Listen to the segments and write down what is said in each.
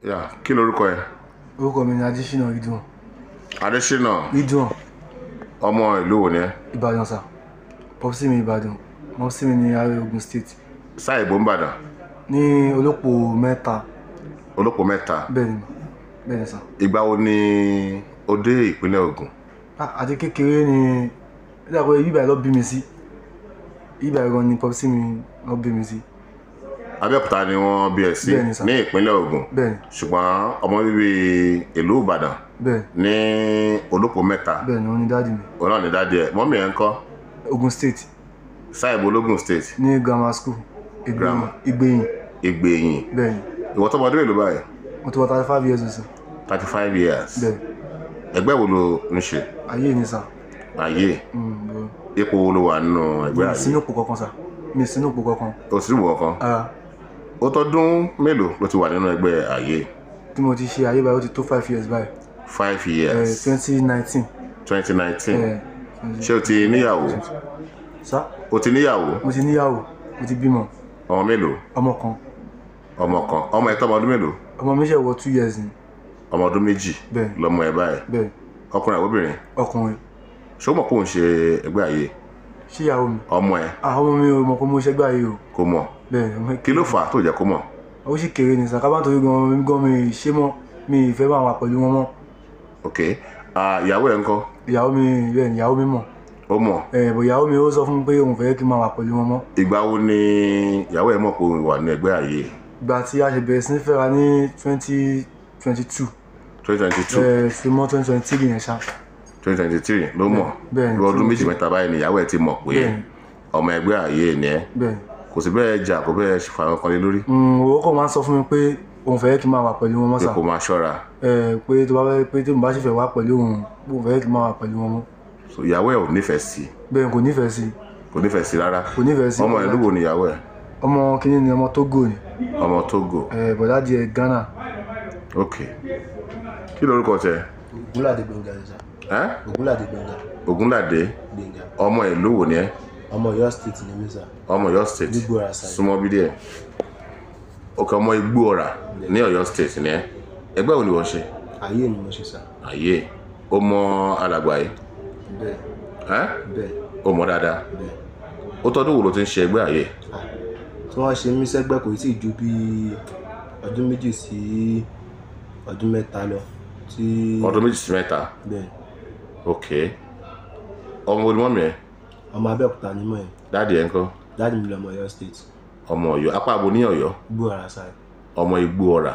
Kí lorúkọ ẹ? Orúkọ mi ni Adésínà Ridwan. Adésínà. Ridwan. Ọmọ ìlú wo ni ẹ? Ìbàdàn sà. Popsi mi Ìbàdàn. Mọ́sí mi ní Ààrẹ Ògùn State. Sáà ìbò ń bàdàn? Ní Olópò mẹ́ta. Olópò mẹ́ta? Bẹ́ẹ̀ni sà. Ìgbà wo ni o dé ìpínlẹ̀ Ògùn? Àti kékeré ni ìdàgbọ́ ibà lọ bí mi sí. Ibà gan ni Popsi mi lọ bí mi sí. Abẹ́òkúta ni wọ́n bí ẹ sí ní ìpínlẹ̀ Ògùn. Bẹ́ẹ̀ni. Ṣùgbọ́n ọmọ bíbí ìlú Ìbàdàn ní Olópò mẹ́ta. Bẹ́ẹ̀ni, wọ́n ní dáàdì mi. Òun náà ní dáàdì ẹ̀. Mọ́mì ẹ̀ ń kọ́? Ògùn State. Sáà ìbò Ológùn State? Ní grammar school. Ìgbẹ̀yìn. Ìgbẹ̀yìn. Bẹ́ẹ̀ni. Ìwọ tó ọmọdé mélòó báyìí? Mo ti wọ 35 years sir. 35 years. Bẹ́ẹ̀ni. Ẹgbẹ́ wo ló ń ṣe? Ayé ni sà. Ayé. Ipò wo ló wà nínú ẹgbẹ́ ayé? Mi sínú ipò kankan sà. Mi sínú ipò kankan. O sì wò kankan? Ó tọ́dún mélòó ló ti wà nínú ẹgbẹ́ ayé? Tí mo ti ṣe ayé báyìí ó ti tó 5 years báyìí. 5 years. 2019. 2019. Ṣé o ti níyàwó? Sá. O ti níyàwó? Mo ti níyàwó. Mo ti bímọ. Ọmọ mélòó? Ọmọ kan. Ọmọ kan. Ọmọ ẹ̀ tó ọmọ ọdún mélòó? Ọmọ mi ṣe wọ 2 years ni. Ọmọ ọdún méjì lọmọ ẹ̀ báyìí? Bẹ́ẹ̀. Ọkùnrin àbóbìnrin? Ọkùnrin. Ṣé o mọ̀ pé òun ṣe ẹgbẹ́ ayé? Ṣé ìyàwó mi? Ọmọ ẹ̀? Ọmọ mi ò mọ̀ pé mo ṣe ẹgbẹ́ ayé o. Kò mọ̀? Bẹ́ẹ̀. Kí ló fà á tó jẹ́ kó mọ̀? Ó sì kéré ní sàkábà nítorí gan mi ṣe mọ́, mi ìfẹ́ máa wà pẹ̀lú wọn mọ́. Ok. Ìyàwó ẹ̀ ń kọ́? Ìyàwó mi bẹ́ẹ̀ ni ìyàwó mi mọ̀. Ó mọ̀? Bọ̀ ìyàwó mi ó sọ fún mi pé òun fẹ́ kí n máa wà pẹ̀lú wọn mọ́. Ìgbà wo ni ìyàwó ẹ̀ mọ̀ pé òun wà ní ẹgbẹ́ ayé? Ìgbà tí a ṣe bẹ̀rẹ̀ sí ní fẹ́ra ní 2022. 2022? Fi mọ́ 2023 yẹn ṣá. 2023 ló mọ̀? Bẹ́ẹ̀ ni. Ọdún méjì mẹ́ta báyìí ni ìyàwó ẹ̀ ti mọ̀ pé ọmọ ẹgbẹ́ ayé ni ẹ́? Bẹ́ẹ̀. Kò sí bẹ́ẹ̀ jà kò bẹ́ẹ̀ fà wọn kan lé lórí? Owó kan máa ń sọ fún mi pé òun fẹ́ kí n máa wà pẹ̀lú wọn mọ́ sà. Pé kò máa ṣọ́ra? Pé tó bá fẹ́ pé tí mo bá sì fẹ́ wá pẹ̀lú òun fẹ́ kí n máa wà pẹ̀lú wọn mọ́. So ìyàwó ẹ̀ ò nífẹ̀ẹ́ sí? Bẹ́ẹ̀ kò nífẹ̀ẹ́ sí. Kò nífẹ̀ẹ́ sí rárá? Kò nífẹ̀ẹ́ sí. Ọmọ ìlú wo ni ìyàwó ẹ̀? Ọmọ kìíní ni ọmọ Togo ni. Ọmọ Togo? Bọ̀dá di ẹ̀ Ghana. Ok. Kí lorúkọ tẹ? Ògúnládé Gbénga ni sà. Ògúnládé Gbénga. Ògúnládé? Gbénga. Ọmọ ìlú wo ni ẹ́? Ọmọ Ọ̀yọ́ State ni mí sà. Ọmọ Ọ̀yọ́ State? Nígbòrà sà. Súnmọ́ bí díẹ̀. Ok, ọmọ Igbóọrà ní Ọ̀yọ́ State ni ẹ́. Ẹgbẹ́ wo ni wọ́n ṣe? Ayé ni mo ṣe sà. Ayé. O mọ alàgbà yìí? Bẹ́ẹ̀. Bẹ́ẹ̀. O mọ dáadáa? Bẹ́ẹ̀. Ó tọ́dún wo ló ti ń ṣe ẹgbẹ́ ayé? Tí wọ́n ṣe mí sẹ́gbẹ́ kò tí ì ju bí ọdún méjì sí ọdún mẹ́ta lọ. Ọdún méjì sí mẹ́ta? Bẹ́ẹ̀. Ok. Ọmọ wo ni mọ́mì ẹ? Ọmọ Abẹ́òkúta ni mọ́ ẹ̀. Dáàdì ẹ ń kọ́? Dáàdì mi lọmọ Ọ̀yọ́ State. Ọmọ Ọ̀yọ́. Apá abo ní Ọ̀yọ́? Igbóọrà sà. Ọmọ Igbóọrà.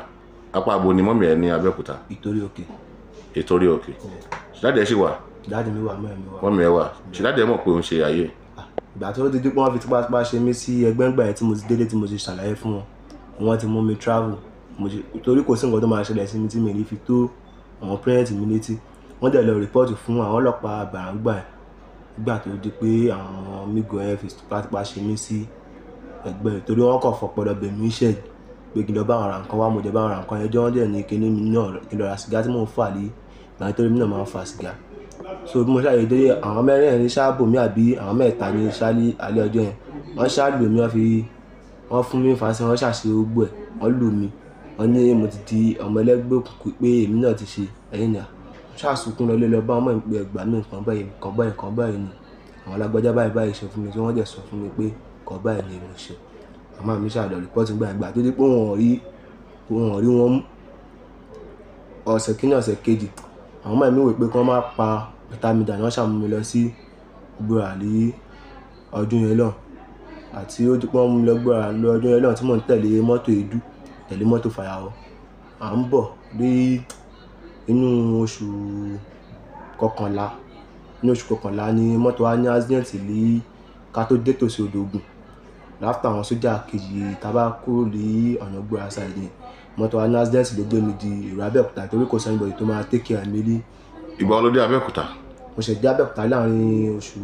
Apá abo ni mọ́mì ẹ ní Abẹ́òkúta? Ìtorí Òkè. Ìtorí Òkè. Dáàdì ẹ ṣì wà? Dáàdì mi wà, mọ́ mi wà. Mọ́mì ẹ wà. Ṣé dáàdì ẹ mọ̀ pé òun ṣe ayé? Ìgbà tó ti dípò wọ́n fi tipátipá ṣe mí sí ẹgbẹ́ ńgbà yẹn tí mo ti délé tí mo ti ṣàlàyé fún wọn, wọ́n ti mú mi travel. Torí kò sí nǹkan tó máa ṣẹlẹ̀ sí mi tí mi ní fi tó àwọn parents mi létí. Wọ́n dẹ̀ lọ rìpọ́ọ̀tù fún àwọn ọlọ́pàá Bàrángba nígbà tó di pé àwọn Migo yẹn fi tipátipá ṣe mí sí ẹgbẹ́ torí wọ́n kàn fọpọlọ bẹ̀ mí iṣẹ́ pé kí n lọ bá àwọn ra nǹkan wá mo dẹ̀ bá àwọn ra nǹkan yẹn jọ́ dẹ̀ ní kíní mi náà kí n lọ ra sìgá tí mò ń fà lé ìgbà nítorí mi náà máa ń fa sìgá. So bí mo ṣàyè dé àwọn mẹ́rin ní ṣáàbò mi àbí àwọn mẹ́ta ní ṣáálí alẹ́ ọjọ́ yẹn wọ́n ṣáàlù mi wọ́n fún mi fàṣẹ wọ́n ṣàṣe gbogbo ẹ̀ wọ́n lù mí wọ́n ní mo ti di ọmọ ẹlẹ́gbẹ́ òkùnkùn pé èmi náà ti ṣe ẹ̀yìn ni ṣàṣùkún lọ lé lọ bá ọmọ ìpè ẹgbà mi nǹkan báyìí ni àwọn alágbájá báyìí ṣe fún mi tí wọ́n dẹ̀ sọ fún mi pé nǹkan báyìí ni mo ṣe àmọ́ mi ṣàlọ́ rìpọ́ọ̀tì gbà tó dé pé wọ́n rí wọn mú ọ̀sẹ̀ kíní ọ̀sẹ̀ kejì àwọn ọmọ mi wò pé kí wọ́n má pa peter midà ni wọ́n ṣàmú mi lọ sí Igbóọrà ní ọdún yẹn lọ àti ó ti pọ́n mú mi lọ Igbóọrà lọ ọdún yẹn lọ tí mò ń tẹ̀lé mọ́tò èédú tẹ̀lé mọ́tò fàyàwọ́ à ń bọ̀ dé inú oṣù kọkànlá ni mọ́tò wa ní accident ní ká tó dé tòsí odò Ògùn láfta àwọn sójà kejì tábà kúrò ní ọ̀nà Igbóọrà side ni mọ́tò wa ní accident ló gbé mi di èrò Abẹ́òkúta torí kò sẹ́ni bọ̀dì tó máa take care mi rí. Ìgbà wo ló dé Abẹ́òkúta? Mo ṣe dé Abẹ́òkúta láàrin oṣù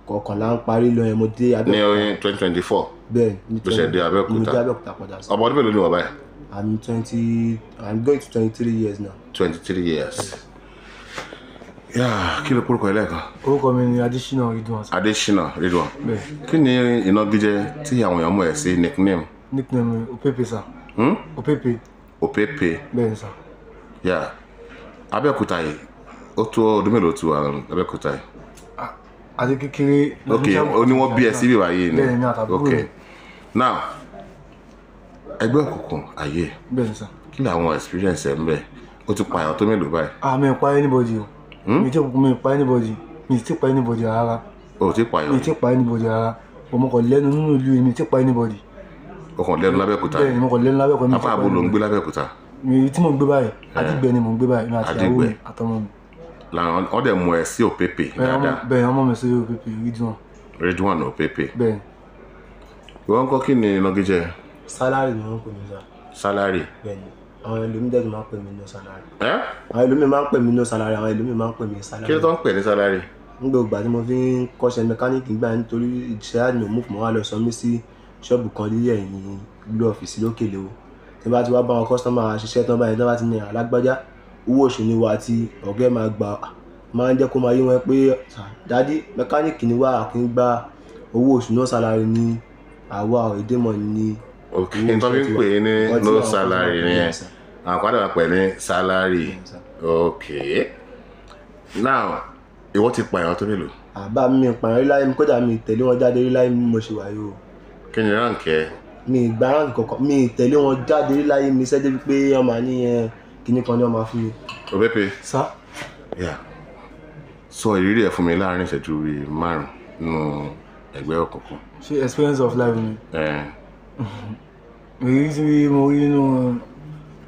kọkànlá ń parí lọ yẹn mo dé Abẹ́òkúta. Ní 2024? Bẹ́ẹ̀ ní ló ṣe dé Abẹ́òkúta. mo dé Abẹ́òkúta padà sí. Ọmọ ọdún mélòó ni wọ́n báyìí? I'm going to 23 years now. 23 years. Kí ló kúrúkọ ẹlẹ́ẹ̀kan? Orúkọ mi ni Adésínà Ridwan. Adésínà Ridwan. Bẹ́ẹ̀. Kí ni ìnagijẹ tí àwọn èèyàn mọ̀ ẹ́ sí nickname? Nickname Opepe sà. Opepe. Opepe. bẹ́ẹ̀ ni sà. Yeah. Abẹ́òkúta yìí ó tó ọdún mélòó tí wà Abẹ́òkúta yìí? Àti kékeré. Ok, ó ní wọ́n bí ẹ síbí wáyé ni. bẹ́ẹ̀ ni mi àtàbúrò Ok. rẹ̀. Now, ẹgbẹ́ òkùnkùn ayé bẹ́ẹ̀ ni sà. kí ni àwọn experience ẹ̀ ń bẹ̀? Ó ti pààyàn tó mélòó báyìí? Mi ò pa anybody o. Mi ò pa anybody. Mi ò tí pa anybody rárá. O ti pààyàn? Mi ò tí pa anybody rárá. Mo kàn lẹ́nu nínú ìlú yìí, mi ò tí pa anybody. O kàn lẹ́nu lábẹ́òkúta? Bẹ́ẹ̀ ni mo kàn lẹ́nu lábẹ́òkúta. Apá àbò ló ń gbé lábẹ́òkúta? Mi tí mo ń gbé báyìí, Àdìgbẹ́ ni mo ń gbé báyìí, mi àti ìyàwó mi àtọmọ mi. Làwọn wọ́n dẹ̀ mú ẹ sí Opepe dáadáa? Bẹ́ẹ̀ ni ọmọ mi sí Opepe Ridwan. Ridwan Opepe. Bẹ́ẹ̀ ni. Ìwọ́n ń kọ́ kí ni ìnagijẹ? Sálárì ni wọ́n ń pè mí sá. Sálárì? Bẹ́ẹ̀ ni àwọn ẹlòmíì dẹ̀ máa ń pè mí no sálárì. Ẹ́? Àwọn ẹlòmíì máa ń pè mí no sálárì, àwọn ẹlòmíì máa ń pè mí sálárì. Kí ló tó ń pè ní sálárì? Nígbà ògbà tí mo fi ń kọ́ṣẹ́ mẹkáníìkì gbà nítorí iṣẹ́ àdìmọ̀ mú fún wa lọ sọ mí sí ṣọ́ọ̀bù kan ní ẹ̀yìn ìlú ọ́fíìsì lókè lówó. Tí bá ti wá bá wọn kọ́sítọ́mà ṣiṣẹ́ tán báyìí tán bá ti ní alágbájá owó oṣù ni wa tí ọ̀gá ẹ̀ máa gbà máa ń jẹ́ kó máa yé wọn pé dádì mẹkáníìkì ni wá kí n gba owó oṣù no sálárì ní àwa ìdímọ̀ ní. Ok, n tó fi ń pè ní no salary ni ẹ àwọn padà wà pẹ̀ ní salary. Ok. Now, ìwọ ti pààyàn tó mélòó? Àbá mi pààyàn rí láyé mi kódà mi tẹ̀lé wọn jáde rí láyé mi mo ṣe wáyé o. Kí ni ránkì ẹ? Mi ìgbà ránkì kankan mi tẹ̀lé wọn jáde rí láyé mi sẹ́dẹ̀ wípé ọmọ ní kíní kan ní ọmọ fún mi. Opepe. Sá. Yeah. Sọ ìrírí ẹ̀ fún mi láàrin ìṣẹ́jú bíi 5 nínú ẹgbẹ́ òkùnkùn. Ṣé experience of life mi? Èyí tí mo rí nínú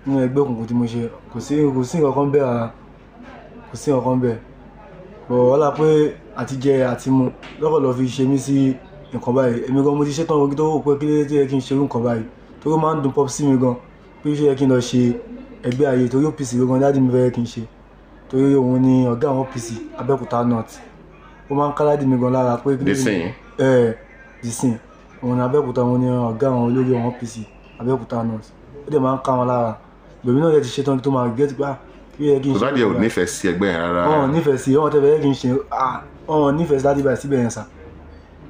ẹgbẹ́ òkùnkùn tí mo ṣe kò sí nǹkan kan bẹ́ẹ̀ rárá. Kò sí nǹkan kan bẹ́ẹ̀. Bọ̀ wọ́lá pé àti jẹ àti mu lọ́kọ̀ lọ fi ṣe mí sí nǹkan báyìí. Èmi gan mo ti ṣetán ogi tó wò pé kí ló yẹ kí n ṣe irú nǹkan báyìí. Torí ó máa ń dùn pop sí mi gan pé ṣé yẹ kí n lọ ṣe ẹgbẹ́ ayé torí OPC gan dáàdì mi fẹ́ kí n ṣe. Torí òun ni ọ̀gá àwọn OPC Abẹ́òkúta North. Ó máa ń ká dáàdì mi gan lára pé Dísìn? Dísìn. Òun ni Abẹ́òkúta, òun ni ọ̀gá àwọn olórí àwọn OPC Abẹ́òkúta North. Ó dẹ̀ máa ń ká wọn lára. Bèmí náà yẹ ti ṣetán tó máa gẹ́tì pé kí yẹ kí n ṣe. Bàbá díẹ̀ ò nífẹ̀ẹ́ sí ẹgbẹ́ yẹn rárá. Wọ́n nífẹ̀ẹ́ sí wọ́n tẹ́fẹ̀ẹ́ kí n ṣe wọ́n nífẹ̀ẹ́ sí láti báyìí síbẹ̀ yẹn sà.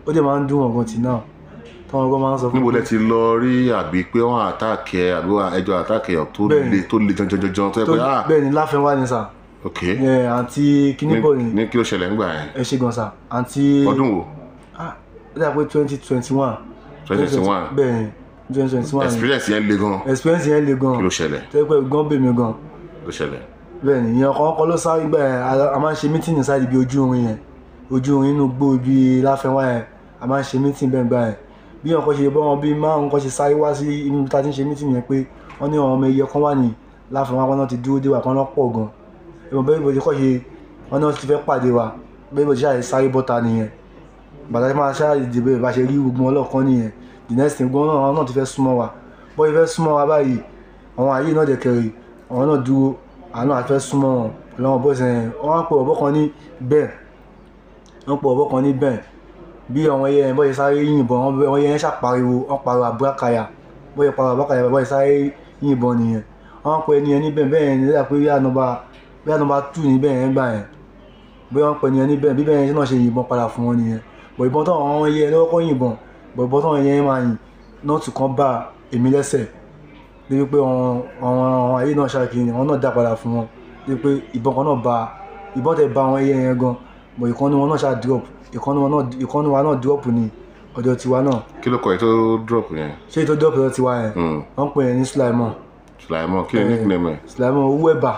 Ó dẹ̀ máa ń dùn ọ̀gán tì náà táwọn ọgọ́ máa ń sọ fún mi. Níbo lẹ ti lọ rí àbí pé wọ́n àtàkì ẹ àbí ẹjọ́ àtàkì ẹ tó le jọjọjọjọ tó yẹ pé bẹ́ẹ̀ ni Láfẹ́nwá ni sà. Ok. Àǹtí kíníbọ̀ ni. Ní kí ló ṣẹlẹ̀ ńgbà yẹn? Ẹ ṣe gan sà. Àǹtí. Ọdún wo? Ó dà pé 2021. 2021. Bẹ́ẹ̀ ni 2021. Experience yẹn le gan. Experience yẹn le gan. Kí ló ṣẹlẹ̀? Tẹ́ pé gan bè mí gan. Ló ṣẹlẹ̀. Bẹ́ẹ̀ ni ìyẹn ọkọ̀ ló sáré gbà yẹn a máa ń ṣe mítìnì sáà ibi ojú orin yẹn. Ojú orin inú gbó ibi Láfẹ́nwá yẹn a máa ń ṣe mítìnì bẹ́ẹ̀ gbà yẹn. Bí ọkọ̀ ṣe bọ́ wọn bí márùn-ún kan ṣe sáré wá sí ibi tá a ti ń ṣe mítìnì yẹn pé wọ́n ní ọmọ ẹyẹ kan wà ní Láfẹ́nwá kan náà ti dúró dé wa kan náà pọ̀ gan. Ìmọ̀ bẹ́ẹ̀ bó ṣe kọ́ ṣe wọ́n náà ti fẹ́ pàdé wa bẹ́ẹ̀ bó ṣe ṣáà sáré bọ́ta nìyẹn. Bàtà tí máa ṣáà dìbò bá ṣe rí gbogbo ọlọ́kan nìyẹn. The next thing gbọ́n náà ti fẹ́ súnmọ́ wa. Bọ́ ìfẹ́ súnmọ́ wa báyìí àwọn àyè náà dẹ̀ kẹrì àwọn náà dúró àwọn náà fẹ́ súnmọ́ wọn pẹ̀lú àwọn bọ́ọ̀sì yẹn. Wọ́n á pè ọ̀bọ kan ní bẹ́ẹ̀. Wọ́n pè ọ̀bọ kan ní bẹ́ẹ̀. Bí àwọn ẹyẹ yẹn bọ́ ṣe sáré yìnbọn wọ́n yẹn ṣàpariwo wọ́n pariwo àbúrákàyà bọ́ ṣe pariwo àbúrákàyà bọ́ ṣe sáré yìnbọn nìyẹn. Wọ́n pè ẹni yẹn ní bẹ́ẹ̀ bẹ́ẹ̀ ni pé bí ànọ́bà 2 ní bẹ́ẹ̀ yẹn gbà yẹn. Bí wọ́n pè ẹni yẹn ní bẹ́ẹ̀ bí bẹ́ẹ̀ yẹn náà ṣe yìnbọn padà fún wọn nìyẹn. Bọ̀ ìbọn tó àwọn ẹyẹ lọ́kọ́ yìnbọn bọ̀ ìbọn tó àwọn ẹyẹ máa yìn náà tún kan bá èmi lẹ́sẹ̀. Débi pé àwọn ayé náà ṣàkíyèsí wọn náà dá padà fún wọn. Débi pé ìbọn kan náà bá ìbọn tẹ̀ bá àwọn ẹyẹ yẹn gan. Bọ̀ ìkan ní wọn náà ṣá drop ìkan ní wa náà drop ní ọ̀dọ̀ tiwa náà. Kí ló kọ ẹ tó drop yẹn? Ṣé ètò drop ọ̀dọ̀ tiwa yẹn? Wọ́n pè é ní Sulaimon. Sulaimon kí ni nickname ẹ? Sulaimon Weba.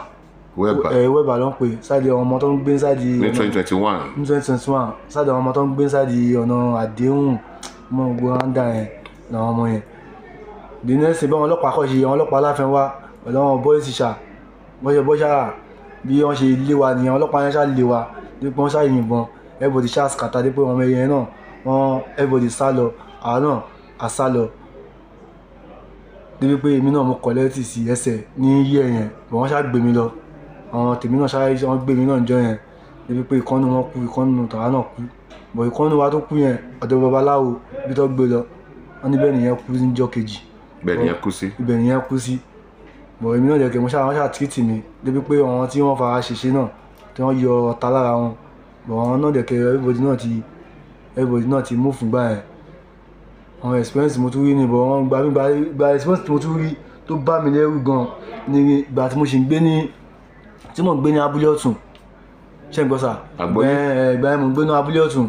Weba ló ń pè sáàdì àwọn ọmọ tó ń gbé sáàdì. Ní 2021. Ní 2021 sáàdì àwọn ọmọ tó ń gbé sáàdì ọ̀nà àdéhùn mọ́ gbogbo ráńdà yẹn làwọn ọmọ yẹn. The next thing bí àwọn ọlọ́pàá kọ́ ṣe àwọn ọlọ́pàá Láfẹ́nwá pẹ̀lú àwọn boys ṣá bọ́ṣà bí wọ́n ṣe lé wa nìyẹn ọlọ́pàá yẹn ṣá lé wa dípò wọ́n ṣá yìnbọn everybody ṣá scatter dípò ọmọ ẹyẹ náà wọ́n everybody sá lọ àwọn náà a sá lọ. Débi pé èmi náà mo kọ̀lẹ́tì sí ẹsẹ̀ ní yẹ̀ yẹn bọ̀ wọ́n ṣá gbé mi lọ àwọn tèmi náà ṣá wọ́n gbé mi náà jọ yẹn. Débi pé ìkànnì wọn kú ìkànnì tàwa náà kú bọ̀ ìkànnì wa tó kú yẹn ọ̀dọ̀ babaláwo bí tó gbé lọ wọ́n níbẹ̀ nìyẹn kú níjọ́ kejì. Ibẹ̀ nìyẹn kú sí. Ibẹ̀ nìyẹn kú sí. Bọ̀ èmi náà dẹ̀kẹ̀ wọ́n ṣá tìrìtì mi débi pé àwọn tí wọ́n fara ṣèṣe náà tí wọ́n yọ ọ̀tá lára wọn bọ̀ àwọn náà dẹ̀kẹ̀ everybody náà ti mú fún gbà yẹn. Àwọn experience mo tún rí ni bọ̀ wọ́n gba experience mo tún rí tó bá mi lẹ́rù gan ní ìgbà tí mo ṣì ń gbé ní abúlé ọ̀tún ṣe ń gbọ́ sà ìgbà yẹn mo ń gbé ní abúlé ọ̀tún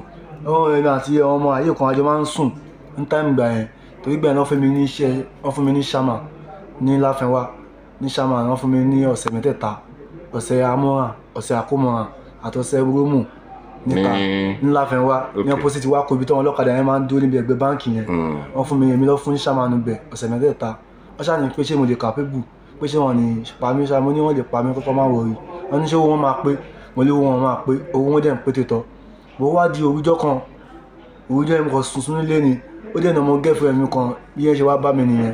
ẹ̀mí àti ọmọ ayé kan àjọ máa ń sùn ní táìmù ìgbà yẹn torí ìgbà yẹn wọ́n fún mi ní ṣámà ní láfẹ́wá ní ṣámà wọ́n fún mi ní ọ̀sẹ̀ mẹ́tẹ̀ẹ̀ta ọ̀sẹ̀ amọ́ràn ọ̀sẹ̀ àkómọ̀ràn àtọ̀sẹ̀ rómù níta ńláfẹ́wá ní opposite wa kò ibi tí wọn ọlọ́kadà yẹn máa ń dúró níbi ẹgbẹ́ báǹkì yẹn wọ́n fún mi èmi lọ fún ṣámà níbẹ̀ ọ̀sẹ̀ mẹ́tẹ̀ẹ̀ta wọ́n ṣáà ní pé ṣé mo lè capable pé ṣé wọn ní pa mí ṣá mo ní wọn lè pa mí kọ́kọ́ máa wọ̀rí wọn ní ṣé owó wọn máa pé mo lé owó wọn máa pé owó wọn dẹ̀ ń pé tètò bó wá di òwújọ́ kan òwújọ́ yẹn mo kàn sùn nílé ni ó dẹ̀ nà ọmọ gẹ́fẹ́ mi kan bí yẹn ṣe wá bá mi nìyẹn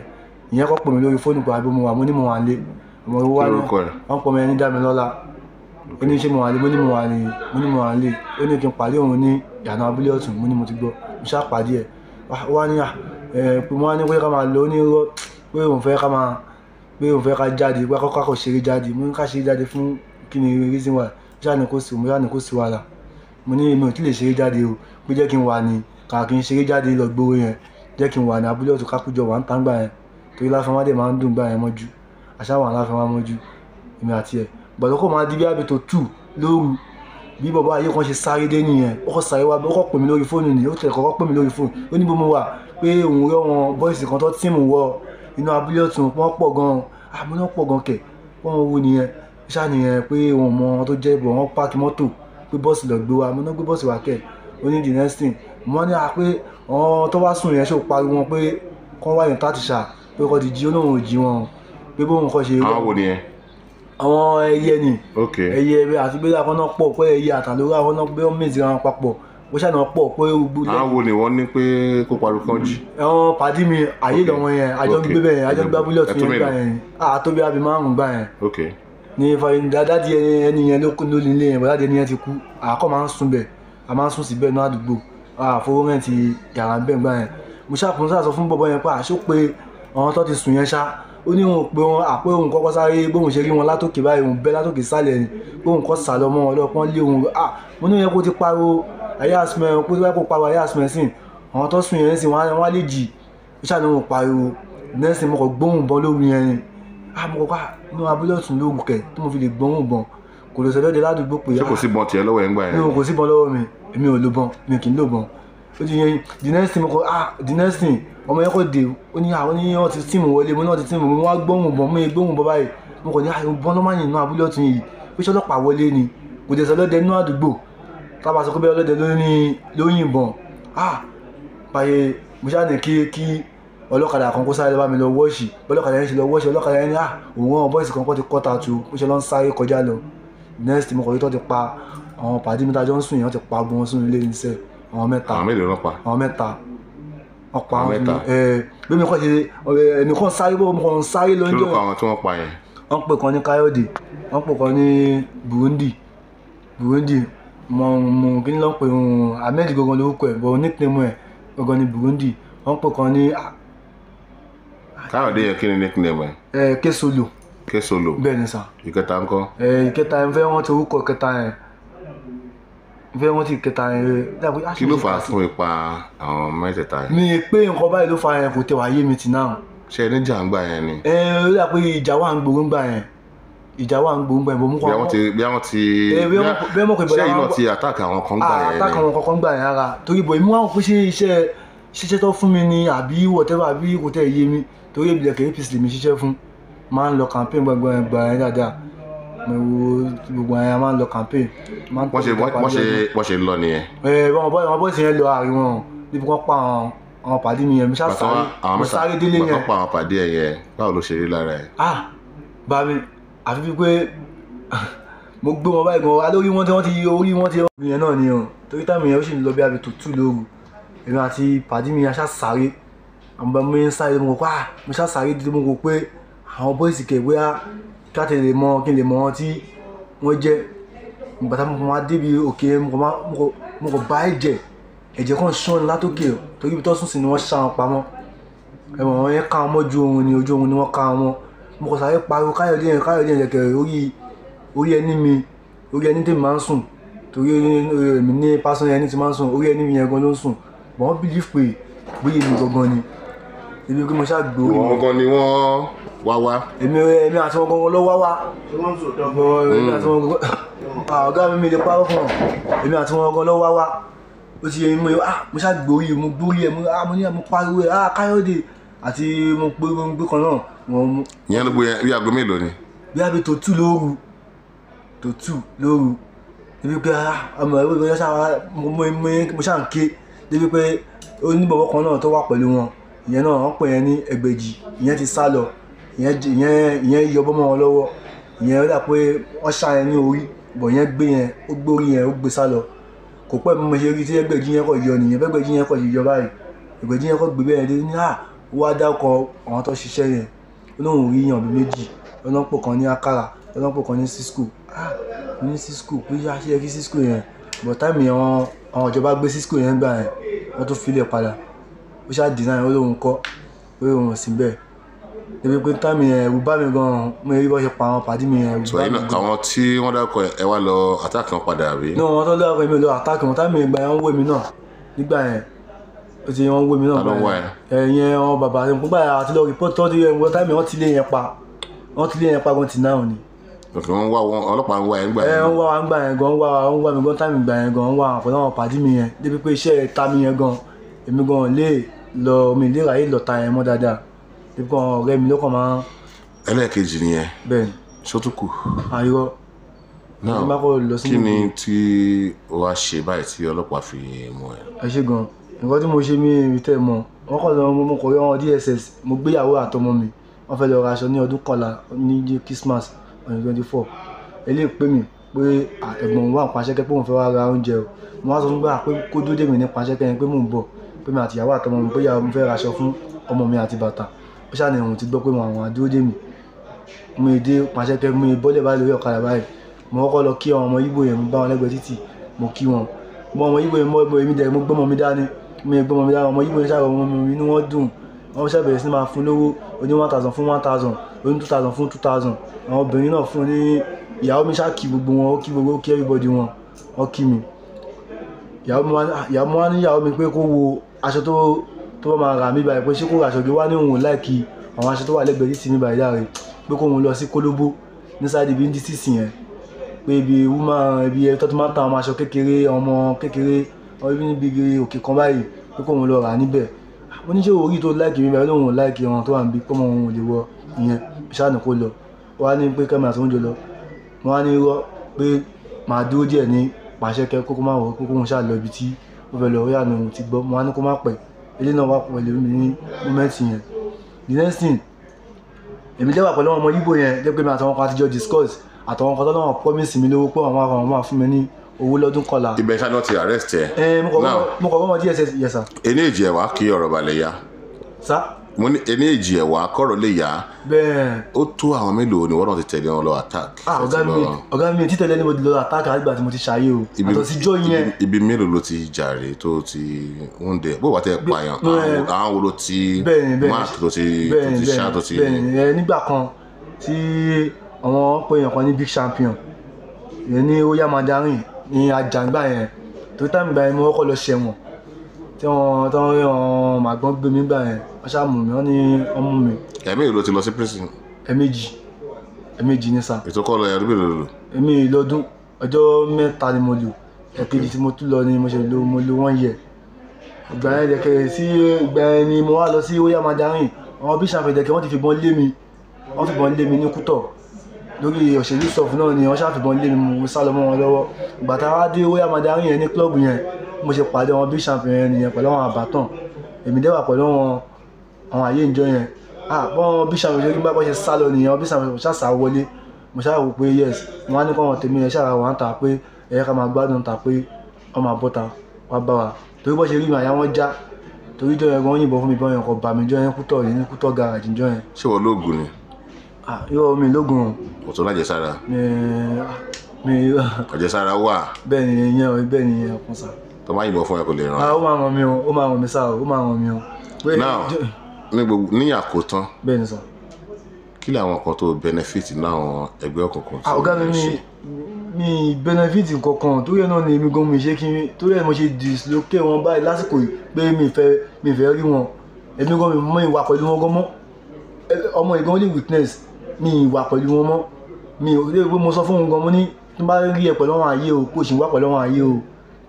ìyẹn kọ́ pè mí lórí fóònù pàbí mo wà mo ní mo wà lé ọmọ owó wá ní wọn pọ̀ mọ́ ẹni dá mi lọ́la ó ní ṣé mo wà lé mo ní mo wà lé ó ní kí n pàdé òun ní ìyànà abúlé ọ̀tún mo ní mo ti gbọ́ mo ṣáà pàdé ẹ̀ wá ní pé mo wá ní pé ká máa lọ ní rọ́ pé òun fẹ́ ká jáde pé kọ́kọ́ ṣeré jáde mo ní ká ṣeré jáde fún kí ni reason why mo ṣáà ní kó sí wàhálà mo ní èmi ò tí lè ṣeré jáde o pé jẹ́ kí n wà ní kàkí n ṣeré jáde lọ gbówó yẹn jẹ́ kí n wà ní abúlé ọ̀tún kákújọ wà ń tán gbà yẹn torí Láfẹ́nwá dẹ̀ máa ń dùn gbà yẹn mọ́jú àṣà wà Láfẹ́nwá mọ́jú èmi àti ẹ̀ gbọ́dọ̀ kó máa di bí àbètò 2 lóru bí bàbá ayé kan ṣe sáré dé nìyẹn ó kọ́ sáré wá ó kọ́ pè mí lórí fóònù ni ó tẹ̀ kọ́kọ́ pè mí lórí fóònù ó ní bó mo wà pé òun rẹ́ wọn bọ́ìsì kan tó tíìmù wọ inú abúlé ọ̀tún wọ́n pọ̀ gan-an àmọ́ náà pọ̀ gan kẹ̀ wọ́n wo nìyẹn ṣáà nìyẹn pé òun mọ wọn tó jẹ́ ìbò wọn páàkì mọ́tò pé bọ́ọ̀sì lọ gbé wa mo náà gbé bọ́ọ̀sì wá kẹ̀ ó ní the next thing mo ní pé àwọn tó wá sùn yẹn ṣó pariwo wọn pé kọ́ wáyé tá ti ṣà pé kọ́ ti jí olóhùn ò jí wọn pé bóun kọ́ ṣe. àwọn wo nìyẹn. àwọn ẹyẹ ni ẹyẹ àti bẹ́ẹ̀ àwọn náà pọ̀ pé ẹyẹ àtàlórí àwọn náà pé wọ́n mèsì ara papọ̀ ó ṣàná pọ̀ pé. àwọn wo ni wọ́n ní pé kó pariwo kan jí. àwọn pàdí mi àyè lọ́wọ́ yẹn àjọ gbé bẹ́ẹ̀ yẹn àjọ gbé abúlé ọ̀tún yẹn gbà yẹn àtóbi àbí márùn-ún gbà yẹn. ní dáàdì ẹni yẹn ló nílé yẹn bọ́dá ẹni yẹn ti kú àkọ́ máa ń sùn bẹ̀ a máa ń sùn síbẹ̀ ní àdúgbò àfowó rẹ̀ ti yàrá bẹ́ẹ̀ gbà yẹn mo ṣàpọ̀n sọ fún bọ̀bọ̀ yẹn pé àṣọ pé àwọn tó ti sùn yẹn ṣá ó ní òun pé wọn àpé òun kọ́kọ́ sáré bóun ṣe rí wọn látòkè báyìí òun bẹ́ látòkè sálẹ̀ ni bóun kọ́ sàlọ́ mọ́ wọn lọ́pọ́n lé òun mo ní yẹn kó ti pariwo ayé àsìmẹ́ pé wọ́n kó pariwo ayé àsìmẹ́ sí àwọn tó sùn yẹn sí wọn á lè jì ó ṣàní òun pariwo nẹ́ẹ̀sì mo kọ̀ gbóhùn bọ́n lórí yẹn ni mo kọ́ inú abúlé ọ̀tún lóògùn kẹ̀ tí mo fi lè gbóhùn bọ́n kò lè sọ́dọ̀ ládùúgbò pé. ṣé kò sí bọ́n tiẹ̀ lọ́wọ́ ẹ̀ ń gbà yẹn. kò sí bọ́n lọ́wọ́ mi èmi ò lo bọ́n mi kì í lò bọ́n ó ti yẹn the next thing mo kọ the next thing ọmọ yẹn kò dé ó ní àwọn oníyàn ti tíìmù wọlé mo náà ti tíìmù mo wá gbóhùn bọ́n mo yẹ gbóhùn bọ́n báyìí mo kọ ní bọ́n ló máa ń yìnbọn abúlé ọ̀tún yìí pé ṣé ọlọ́pàá wọlé ni kò dé sọlọ́dẹ inú àdúgbò tábà sọ pé ọlọ́dẹ ló yìnbọn báyìí mo ṣáà ní kí ọlọ́kadà kan kó sáré lọ bá mi lọ wọ́ọ̀ṣì ọlọ́kadà yẹn ṣe lọ wọ́ọ̀ṣì ọlọ́kadà yẹn ní òun àwọn bọ́ìsì kan kọ́ ti kọ́ tààtù ó ṣe lọ ń sáré kọjá lọ next mo kọ̀ yìí tó ti pa àwọn pàdé mi tájọ́ ń sùn yẹn wọ́n ti pa gbọ́n wọn sínú ilé iṣẹ́ àwọn mẹ́ta. àwọn mélòó ló pa. àwọn mẹ́ta ọ̀pá àwọn bí mi kọ́ ṣe èmi kàn sáré bó mo kàn sáré lọ. kí ló kọ àwọn tí wọ́n pa yẹn. wọ́n pè kan ní Káyọ̀dé wọ́n pè kan ní Burundi mo kí ni ló ń pè Ahmed gangan lórúkọ ẹ̀ bọ̀ nickname ẹ̀ gangan ní Burundi wọ́n pè kan ní. Káyọ̀dé yẹn kí ni nickname ẹ̀ Késolo. Késolo bẹ́ẹ̀ ni sà. ìkẹta ńkọ́. ìkẹta ẹ̀ ń fẹ́ wọ́n ti orúkọ ìkẹta yẹn fẹ́ wọ́n ti kẹta yẹn. kí ló fà á fún ipa àwọn mẹ́tẹ̀ẹ̀ta yẹn. mi pé nǹkan báyìí ló fa yẹn kò tẹ̀ wá yé mi tì náà. ṣé ẹni jà ń gbà yẹn ni. ó dà pé ìjà wà ń gbòó ń gbà yẹn bò mú kọ́. bí wọ́n ti ṣé yìí náà ti àtàkì àwọn kan gbà yẹn ni. àtàkì àwọn kan gbà yẹn ara torí bò èmi wà ń pè ṣiṣẹ́ tó fún mi ni àbí whatever àbí kò tẹ̀ yé mi torí ìbílẹ̀ kẹ́yìn APC lèmi ṣiṣẹ́ fún máa ń lọ campaign gbàgbọ́ yẹn dáadáa mo wo gbogbo àyà máa ń lọ campaign. wọ́n ṣe lọ nìyẹn. wọn bọ́ sí yẹn lọ àárín wọn níbi kan pa àwọn pàdé mi yẹn mi sáré délé yẹn. wọ́n pa àwọn pàdé ẹ̀ yẹn báwo ló ṣe rí lára ẹ̀. bá mi àfi bíi pé mo gbé wọn báyìí gan alórí wọn tí wọ́n ti orí wọn ti yẹn náà ni o torí táwọn yẹn ó sì ń lọ bí abẹ tó tú lóru èmi àti pàdé mi aṣá sáré àwọn bá mi ń sáré mo kọ́ mo ṣá sáré dídé mo kọ́ pé àwọn bọ́ìsì kẹ̀ bóyá káàtì lè mọ kí n lè mọ wọn tí wọ́n jẹ́ ìgbà táwọn ọmọ débi òkè mo kò bá ẹ̀jẹ̀ kan ṣán ni látòkè torí ibi tó sùn sí ni wọ́n ṣá wọn pamọ́ ẹ̀wọ̀n wọn yẹn ká wọn mọ́ ojú ohun ni wọ́n ká wọn mọ́ mo kò sáré pariwo Káyọ̀dé yẹn lẹ̀kẹ̀ orí ẹni tèmi máa ń sùn torí èmi ní pásán ẹni tí máa ń sùn orí ẹni yẹn gan ló ń sùn but wọ́n believe pé bóyá èmi gangan ni ibi pé mo ṣáà gbó. ìwọ̀n gan ni wọ́n wá. èmi àti wọn gangan ló wá. èmi àti wọn gangan ọ̀gá mi lè parọ́ fún wọn. èmi àti wọn gangan ló wá. ó ti yẹ mo ṣáà gbórí mo ní mo pariwo Káyọ̀dé àti mo gbé kan náà. ìyẹn ló gbé bí aago mélòó ni. bí aago tó 2 lóru débi pé ọmọ ẹ̀rọ ìgbẹ́ mo ṣáà ń ké débi pé oníbọ̀wọ́ kan náà tó wà pẹ̀lú wọn ìyẹn náà wọ́n pè yẹn ní Ẹgbẹ̀jì ìyẹn ti sá lọ ìyẹn yọ bọ́mọ wọn lọ́wọ́ ìyẹn ó dà pé wọ́n ṣá yẹn ní orí bọ̀ yẹn gbé yẹn ó gbórí yẹn ó gbé sá lọ kò pẹ́ mo ṣe rí tí Ẹgbẹ̀jì yẹn kọ̀ yọ nìyẹn Ẹgbẹ̀jì yẹn kọ̀ yọ báyìí Ẹgbẹ̀jì yẹn kọ̀ gbé bẹ́ẹ̀ dé ní wá dákọ̀ àwọn tó ṣiṣẹ́ yẹn olóhùn rí yàn bí méjì ọlọ́pọ̀ kan ní Akara ọlọ́pọ̀ kan ní Cisco ní Cisco pé ṣe kí Cisco yẹn but time yẹn àwọn ìjọba gbé Cisco yẹn gbà yẹn wọ́n tún filẹ̀ padà ó ṣáà deny olóhùn kọ́ pé òun sì bẹ́ẹ̀ débi pé time yẹn ẹ̀rù bá mi gan-an mo rí bọ́ ṣe pa àwọn pàdé mi yẹn ẹ̀rù bá mi gan-an. àwọn tí wọ́n dákọ̀ ẹ wá lọ attack wọn padà àbí. náà wọ́n tó dákọ̀ mi lọ attack wọn time yẹn gbà yẹn wọ́n wé mi náà nígbà yẹn ó ti wọ́n wé mi náà ẹ̀yẹn àwọn bàbá nígbà yẹn àti lọ report tó ti yẹn wọ́n time yẹn wọ́n ti lé yẹn pa gan ti náà ni. òkè wọn wá wọn ọlọ́pàá ń wá yẹn gbà yẹn. wọ́n wá wọn gbà yẹn gan wọ́n wá mi gan táìmì gbà yẹn gan wọ́n wá àpò náà pàdé mi yẹn débi pé iṣẹ́ ta mi yẹn gan èmi gan lè lọ mi lè ráyè lọ ta yẹn mọ́ dáadáa débi kan ọ̀rẹ́ mi lọ́kàn máa. ẹlẹ́ẹ̀kejì nìyẹn. bẹ́ẹ̀ni. ṣótúkù. àyọ. náà kí ni tí o wá ṣe báyìí tí ọlọ́pàá fi mú ẹ. ẹ ṣe gan nǹkan tí mo ṣe mi tẹ́ mọ̀ wọ́n kọ́ lọ mo kọ̀ wọn DSS mo gbéyàwó àtọmọ mi wọ́n fẹ́ lọ ra aṣọ ní ọdún kọlá ní Christmas on 24 eléyìí pè mí pé ẹ̀gbọ́n wà Pàṣẹkẹ́ pé òun fẹ́ wá ra oúnjẹ o mo wá sọ fún gbà pé kó dúró dè mí ní Pàṣẹkẹ́ yẹn pé mò ń bọ̀ pé mi àti ìyàwó àtọmọ mi pé ìyàwó mi fẹ́ ra aṣọ fún ọmọ mi àti bàtà ó ṣáà ní òun ti gbọ́ pé àwọn àdúró dè mí mo dé Pàṣẹkẹ́ mo bọ́lẹ̀ báyìí lórí ọ̀kadà báyìí mo kọ́kọ́ lọ kí àwọn ọmọ Ìgbò yẹn mo bá wọn lẹ́gbẹ̀ẹ́ títì mo kí wọn ọmọ Ìgbò yẹn mo gbọ́mọ mi dání ọmọ Ìgbò yẹn ṣàrọ̀ ọmọ mi inú wọn dùn wọ́n ṣàbẹ̀rẹ̀ sí máa fún lówó oní 1000 fún 1000 oní 2000 fún 2000 àwọn obìnrin náà fún ní ìyàwó mi ṣáà kí gbogbo wọn ó kí gbogbo ó kí everybody wọn wọ́n kí mi ìyàwó mi wá ní ìyàwó mi pé kó wo aṣọ tó bá máa rà mí báyìí pé ṣé kó ra aṣọ gé wá ní òun láìkí àwọn aṣọ tó wà lẹ́gbẹ̀ẹ́ títì mi báyìí dáre pé kó òun lọ sí Kólóbó ní sáà ibi ní títì yẹn pé ibi woman ibi ẹ̀tọ́ tó máa ń ta àwọn aṣọ kékeré ọmọ kékeré níbi òkè kan báyìí pé kó òun lọ rà níbẹ̀ mo ní ṣé orí tó láìkì mi báyìí lóhun láìkì ọ̀hún tó wà níbi pọ́mọ òun ò lè wọ ìyẹn ṣáàní kó lọ wá ní pé kẹ́mìnà tó ń jọ lọ wọ́n á ní rọ́ pé màá dúró díẹ̀ ní Pàṣẹkẹ́ kókó máa wọ̀ kókó òun ṣáà lọ ibi tí ó fẹ́ lọ ó yà ní òun ti gbọ́ mo á ní kó má pẹ́ ilé náà wà pẹ̀lú mi ní mọ́mẹ́ǹtì yẹn the next thing èmi dẹ́wà pẹ̀lú ọmọ Ìgbò yẹn jẹ́ pé mi àtàwọn kan àtijọ́ discuss àtàwọn kan tó náà promise mi lówó pé àwọn máa fún mi ní owó lọ́dún kọlá. ibẹ̀ ṣáà náà ti arrest ẹ. mo kọ̀ bọ́mọ DSS yẹ sà. ẹni èjì ẹ̀wà kí ọ̀rọ̀ balẹ̀ yá. sá. mo ní ẹni èjì ẹ̀wà kọ̀rọ̀ lè yá. bẹ́ẹ̀. ó tó àwọn mélòó ni wọ́n náà ti tẹ̀lé wọn lọ attack. ọ̀gá mi títẹ̀lé ni mo ti lọ attack àgbà tí mo ti ṣàyè o. àtọ̀síjọ́ yẹn. ibi mélòó ló ti jàre tó ti ń dẹ bó wà tẹ pààyàn àwọn wo ló ti mark tó ti ṣá tó ti. bẹ́ẹ̀ nígbà kan tí àwọn pèèyàn kan ní big champion ìyẹn ní Oya Mandarin ní Àjàngbá yẹn tó táìmù gbà yẹn mo kọ́kọ́ lọ ṣẹ̀wọ̀n tí wọ́n tán rí wọn màgbọ́n gbé mi gbà yẹn wọ́n ṣáà mú mi wọ́n ní ọmú mi. ẹ̀mí ló ti lọ sí prison. ẹ̀ẹ̀mejì ní sà. ètò kọ́ lọ ẹ̀rú bèrè lò. èmi lọ́dún ọjọ́ 3 ni mo lò ẹ̀kejì tí mo tún lọ ni mo ṣe lò mo lò 1 year. ìgbà yẹn dẹ̀kẹ̀ sí ìgbà yẹn ni mo wá lọ sí Oya Mandarin àwọn bí ṣàfihàn wọ́n ti fìbọn lé mi ní Kútọ̀ lórí òṣèlú sọ̀fù náà ni wọ́n ṣàfihàn lé mi mo sá lọ mọ́ wọn lọ́wọ́ ìgbà tá a wá dé Oya Mandarin yẹn ní klọ́ọ̀bù yẹn mo ṣe pàdé wọn bí champion nìyẹn pẹ̀lú àwọn àbátan èmi dẹ́wà pẹ̀lú àwọn àyè ìjọ yẹn bọ́n bí champion ṣe bá ṣe sá lọ nìyẹn bí champion ṣàṣà wọlé mo ṣáà wò pé yes wọ́n á ní kọ́wọn tèmi yẹn ṣàrà wọ́n á ta pé ẹ̀yẹ ká máa gbádùn ta pé ọmọ àbọ̀ta wá bá wa torí bọ́ ṣe rí mi àyà wọn já torí jọ yẹn gan yìnbọn fún mi bọ́ yẹn kọ bà mí jọ yẹn Kútọ̀ garage jọ yẹn. ṣé wọ́n lóògùn ni. yóò mi lóògùn o. ọ̀tọ̀ lájẹsára. mi àjẹsára wà. bẹ́ẹ̀ ni ìyẹn ọkùnrin sá. tó máa yìnbọn fún ẹ kò lè ràn. ó máa ràn mí o ó máa ràn mí sá o ó máa ràn mí o. now ní àkótán. bẹ́ẹ̀ ni sá. kí làwọn kan tó benefit láwọn ẹgbẹ́ òkùnkùn. ọ̀gá mi benefit kankan torí ẹ̀ náà ni èmi gan mi ṣe kí torí ẹ̀ mo ṣe dislocate wọn báyìí lásìkò yìí pé mi fẹ́ rí wọn èmi gan mi mọ ìwà pẹ̀lú wọn gan mọ́ ọmọ ìgan ní weakness mi ìwà pẹ̀lú wọn mọ́ mi ò lè mo sọ fún wọn gan mo ní tí n bá rí ẹ pẹ̀lú àwọn ayé o kó o sì wá pẹ̀lú àwọn ayé o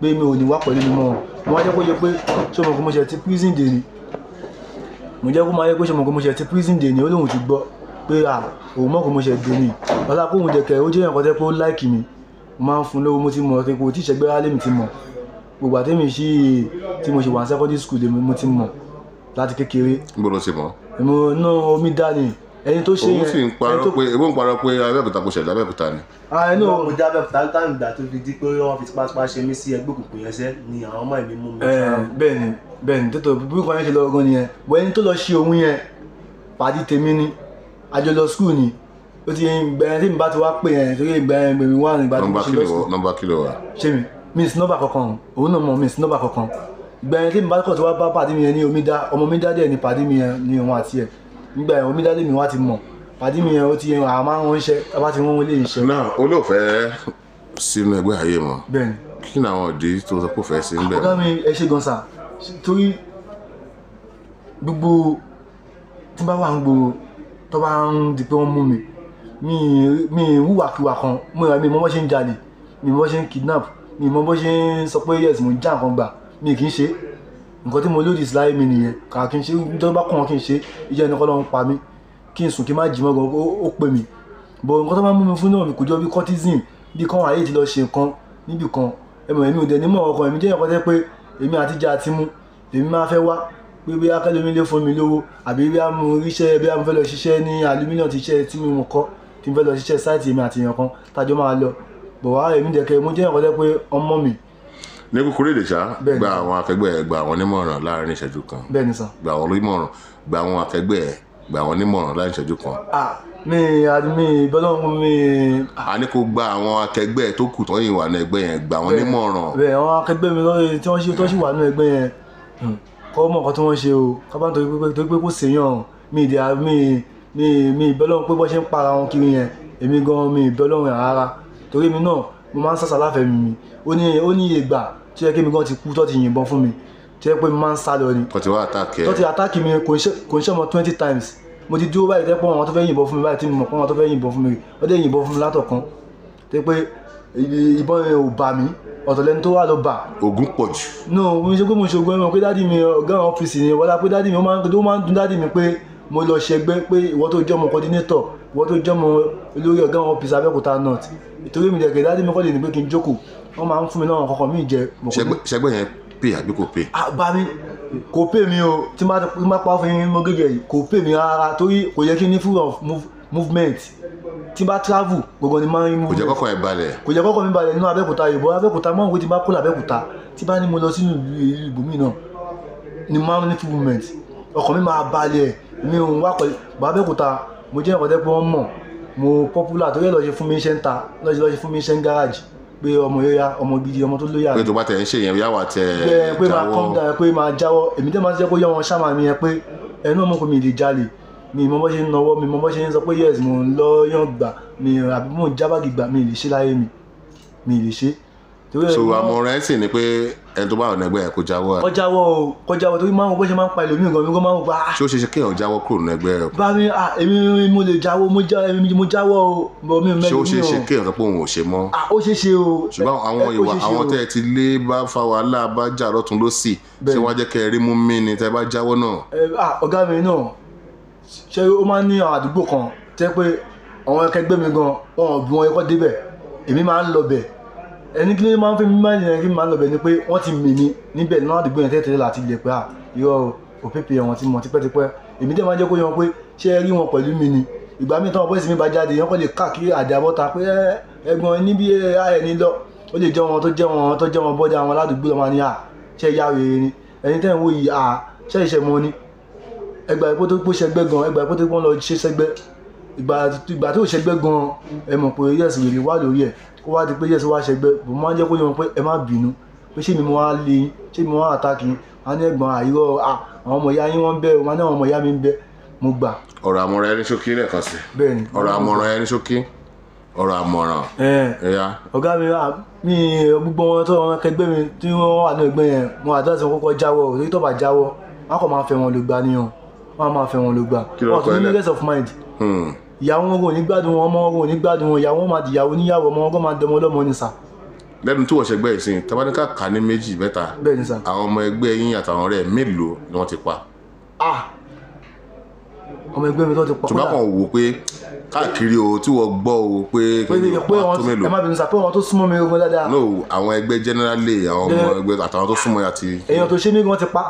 pé mi ò ní wá pẹ̀lú mi mọ́ mo wá jẹ́ kó yẹ pé ṣé mo kò mo ṣe ti prison dè ni mo jẹ́ kó máa yẹ pé ṣé mo kò mo ṣe ti prison dè ni ó lóun ti gbọ́ pé òun mọ̀ kó mo ṣe dè ni ọlá kó òun dẹ̀kẹ́ ó jẹ́ nǹkan tẹ́ pé ó láìkì mi mo máa ń fún lówó mo ti mọ̀ pé kò tí ì ṣẹgbẹ́ rálé mi ti mọ̀ gbogbo àtẹ́mi sí tí mo ṣe wà ní secondary school mo ti mọ̀ láti kékeré. níbo ló ṣe mọ́. mo ná omi dání ẹni tó ṣe yẹn. òun sì ń parọ́ pé ebó ń parọ́ pé Abẹ́òkúta kò ṣẹ̀dá Abẹ́òkúta ni. ẹnu mo dá Abẹ́òkúta táwọn ìgbà tó fi di pé wọ́n fi tipátipá ṣe mí sí ẹgbẹ́ òkùnkùn yẹn sẹ́ ni àwọn ọmọ ìmí mú mi. bẹ́ẹ̀ni tó bí kan yẹn ṣe lọ gan nìyẹn bọ́ ẹni tó lọ ṣe òun yẹn pàdé tèmi ni àjọ lọ school ni ó ti gbẹ̀yẹn tí mi bá ti wá pè yẹn torí gbẹ̀yẹn gbẹ̀mí wà nígbà tí mo ṣe lọ school. nọ́mbà kìlọ̀ wa. ṣé mi miss nọ́mbà kankan òun náà mọ̀ miss nọ́mbà kankan gbẹ̀yẹn tí mi bá kọ̀ tí wá bá pàdé mi yẹn ní Omidá ọmọ Omidá dẹ̀ ní pàdé mi yẹn ní òun àti ẹ̀ nígbà yẹn Omidá lèmi wá ti mọ̀ pàdé mi yẹn ó ti àmọ́ àwọn iṣẹ́ abá ti wọ́n lé iṣẹ́. náà olóòfẹ́ sínú ẹgbẹ́ ayé mọ́ bẹ́ẹ̀ni kí ni àwọn ìdí tó sọ pé ó fẹ́ sí ń bẹ̀. ọ̀gá mi ẹ ṣe gan sa torí gbogbo tí bá wà ń gbòòrò tó bá ń di pé wọ́n mú mi wúwàkiwà kan mi mọ bó ṣe ń jalè mi mọ bó ṣe ń kidnap mi mọ bó ṣe ń sọ pé yes mo ń já nǹkan gbà mi kì í ṣe nǹkan tí mo lòdì sí láyé mi nìyẹn kà kí n ṣe tó bá kàn kí n ṣe ìjẹ́ ẹni kọ́ ló ń pa mí kí n sùn kí n má jí mọ́ gan ó pè mí bọ̀ nǹkan tó máa ń mú mi fún náà mi kò jọ bí cortisone bí kan ayé ti lọ ṣe nǹkan níbì kan ẹmọ èmi ò dẹ̀ nímọ̀ ọkàn èmi jẹ́ ẹ̀kọ́ tẹ́ pé èmi àtijọ́ àti mú èmi máa fẹ́ wá pé bí akẹ́lómi lè fún mi lówó àbí bí a mú ríṣẹ́ bí a mú fẹ́ lọ ṣiṣẹ́ ní aluminium ti ṣe tí mo kọ́ tí mo fẹ́ lọ ṣiṣẹ́ sáìtì èmi àti èèyàn kan tájọ́ máa lọ bọ̀ wá èmi dẹ̀kẹ́ mo jẹ́ ẹ̀kọ́ tẹ́ pé ọmọ mi. ní kúkúrú èdè ṣá gba àwọn akẹgbẹ́ ẹ gba àwọn onímọ̀ràn láàrin ìṣẹ́jú kan. bẹ́ẹ̀ ni sàn. gba àwọn onímọ̀ràn gba àwọn akẹgbẹ́ ẹ gba àwọn onímọ̀ràn láàrin ìṣẹ́jú kan. mi bọ́lọ́mù mi. a ní kó gba àwọn akẹgbẹ́ ẹ tó kù tó yìn wà ní ẹgbẹ́ yẹn gba àwọn onímọ̀ràn. bẹ́ẹ̀ àwọn akẹgbẹ́ mi lọ́yẹ̀ tí wọ́n ṣe wà ní ẹgbẹ́ yẹn kọ́ mọ̀ nǹkan tí wọ́n ṣe o kábàá torí pé kò séyàn mi ìbẹ́lọ́run pé bọ́ ṣe ń para wọn kiri yẹn èmi gan mi ìbẹ́lọ́run rárá torí mi náà mo máa ń sàṣà láfẹ̀ẹ́ mi ó ní iye gbà tí ó yẹ kí mi gan ti kú tó ti yìnbọn fún mi tí ó yẹ pé mi máa ń sá lọ ni. tó ti wá àtàkì ẹ. tó ti àtàkì mi kò ń ṣe ọmọ 20 times mo ti dúró báyìí tẹ́pọ̀ àwọn tó fẹ́ yìnbọn fún mi báyìí tí mo mọ̀ pé àwọn tó fẹ́ yìnbọn fún mi wọ́n dẹ̀ yìnbọn fún mi látọ̀kan tẹ́ pé ìbọn yẹn ò bà mí ọ̀tọ̀ lẹ́ni tó wà lọ bà. ogun pọ̀ jù. no mo ṣe pé mo ṣògùn ẹ̀mọ̀ pé dádì mi ọ̀gá àwọn ọ́fíìsì ni wọ́n dá pé dádì mi ó máa ń dún dádì mi pé mo lọ ṣẹgbẹ́ pé ìwọ tó jọmọ coordinator ìwọ tó jọmọ olórí ọ̀gá àwọn ọ́fíìsì Abẹ́òkúta north ìtorí mi dẹ̀kẹ̀ dádì mi kọ́ lè ní pé kí n jókòó wọ́n máa ń fún mi náà kọ̀ọ̀kan mí jẹ. ṣẹgbẹ́ yẹn pè àbí kò pè. bá mi kò pè mí o tí má pa fún yín mọ́ gẹ́gẹ́ yìí kò pè mí rárá torí kò yẹ kí n ní freedom of movement tí bá travel gbogbo ni máa ń mú. kò jẹ́ kọ́kọ́ ẹ̀ balẹ̀. kò jẹ́ kọ́kọ́ mi balẹ̀ nínú Abẹ́òkúta ìbò Abẹ́òkúta máa ń wé tí bá kó l'Abẹ́òkúta tí bá ní mo lọ sínú ìlú ibòmí náà ni máa ń ní free movement ọkàn mi máa balẹ̀ mi ò wá pẹ̀lú bá Abẹ́òkúta mo jẹ́ ìkọ̀tẹ́ pé wọ́n mọ̀ mo popular torí ẹ̀ lọ́ọ́ ṣe fún mi iṣẹ́ ń ta lọ́ọ́ ṣe fún mi iṣẹ́ ń garage pé ọmọ yóyá ọmọ gidi ọmọ tó lóyà. pé tó bá tẹ̀ ń ṣe yẹn yá wà tẹ jáwọ́. pé máa calm down pé máa jáwọ́ èmi tẹ́ máa ṣiṣẹ́ kó yọ wọn ṣáàmà mi yẹn pé ẹnu ọmọ kò mi lè jalè mi mọ bó ṣe ń nawọ́ mi mọ bó ṣe ń sọ pé yes mo ń lọ yàn gbà mi àbí mo ń jábàgì gbà mi lè ṣe láyé mi lè ṣe. so àmọ̀ràn ẹ̀ sì ni pé ẹni tó bá wà nẹgbẹ́ ẹ̀ kó jáwọ́. kó jáwọ́ torí máa ń bó ṣe máa ń pa ẹlòmíì gan mi kó máa ń gbà. ṣé ó ṣe ṣe kéèyàn jáwọ́ kúrò nẹgbẹ́ ẹ̀. bá mi èmi mo lè jáwọ́ mo jáwọ́ o bọ̀ mi mẹ́lẹ̀ mi o. ṣé ó ṣe ṣe kéèyàn sọ pé òun ò ṣe mọ́. ó ṣe ṣe o. ṣùgbọ́n àwọn ìwà àwọn tẹ́ ẹ ti lé bá fa wàhálà bá jà lọ́tún lọ́sì ṣé wọ́n á jẹ́ kẹ́ ẹ rí mú mí ni tẹ́ bá jáwọ́ náà. ọ̀gá mi náà ṣé ó máa ń ní àwọn àdúgbò kan tẹ́ pé àwọn akẹgbẹ́ mi gan wọn ò bí wọn ẹkọ́ débẹ̀ èmi máa ń lọ bẹ̀ ẹni kí ló máa ń fẹ́ mi máa ń yẹn kí n máa ń lọ bẹ̀ ni pé wọ́n ti mì mí níbẹ̀ náà àdúgbò yẹn tẹ́tẹ́lẹ̀ láti ilẹ̀ pé irọ́ òpépè wọn ti mọ̀ tipẹ́tipẹ́ èmi dẹ̀ máa ń jẹ́ kó yẹ wọn pé ṣé ẹ rí wọn pẹ̀lú mi ni ìgbà míì táwọn bọ́ọ̀sì mi bá jáde yẹn kọ́ lè káàkiri àdàbọ́ta pé ẹ̀gbọ́n níbi ẹni lọ ó lè jẹ́ wọn tó jẹ́ wọn bọ́dà àwọn aládùúgbò lọ́wọ́ ni ṣe ya rèé ni ẹni tẹ́ ń wò yìí ṣe ìṣẹ́ mọ́ ni ẹgbà ìpó tó ṣẹgbẹ́ gan ẹgbà ìpó tó pọ́n lọ ṣe ṣẹgbẹ́ ìgbà tó ṣẹgbẹ́ gan ẹ mọ̀ pé yẹ́sì rèé wà lórí ẹ̀ kó wá di pé yẹ́sì wá ṣẹgbẹ́ bò máa ń jẹ́ kó yẹ wọn pé ẹ má bínú pé ṣé mi mo wá lé ṣé mi mo wá àtàkì wọn ní ẹ̀gbọ́n àìrọ̀ àwọn ọmọ ìyá yín wọ́n ń bẹ wọn ní àwọn ọmọ ìyá mi ń bẹ mo gbà. ọ̀rọ̀ àmọ̀ràn ẹni ṣókí lẹ́ẹ̀kan sí. bẹ́ẹ̀ni ọ̀rọ̀ àmọ̀ràn ẹni ṣókí ọ̀rọ̀ àmọ̀ràn. ọ̀gá mi gbogbo wọn tó wọn kẹgbẹ́ mi tí wọ́n wà ní ẹgbẹ́ yẹn mo àdáṣe wọn kọ́kọ́ jáwọ́ torí tó bá jáwọ́ wọn kò máa fẹ́ wọn lè gbà níyàn wọ́n á máa fẹ́ wọn ló gbà Kí ló wọ́n tún kọ́ ẹ ní lẹ́? rest of mind ìyàwó wọn kò ní gbádùn wọn ọmọ wọn kò ní gbádùn wọn ìyàwó wọn máa dìyàwó níyàwó ọmọ wọn kò máa dọmọ ọlọ́mọ ní sà. lẹ́nu tí wọ́n ṣẹgbẹ́ ìsìn tabaníkà kà ní méjì mẹ́ta bẹ́ẹ̀ ni sà. àwọn ọmọ ẹgbẹ́ yín àtàwọn ọ̀rẹ́ mélòó ni wọ́n ti pa ọmọ ẹgbẹ́ mi tó ti pọ̀ ṣùgbọ́n kàn wò pé káàkiri o tí wọ́n gbọ́ o pé wọ́n tó mélòó. ẹ má bínú sà pé wọn tó súnmọ́ mi ogun dáadáa. no àwọn ẹgbẹ́ generally àwọn ọmọ ẹgbẹ́ àtàwọn tó súnmọ́ ya ti. èèyàn tó ṣe mí wọ́n ti pa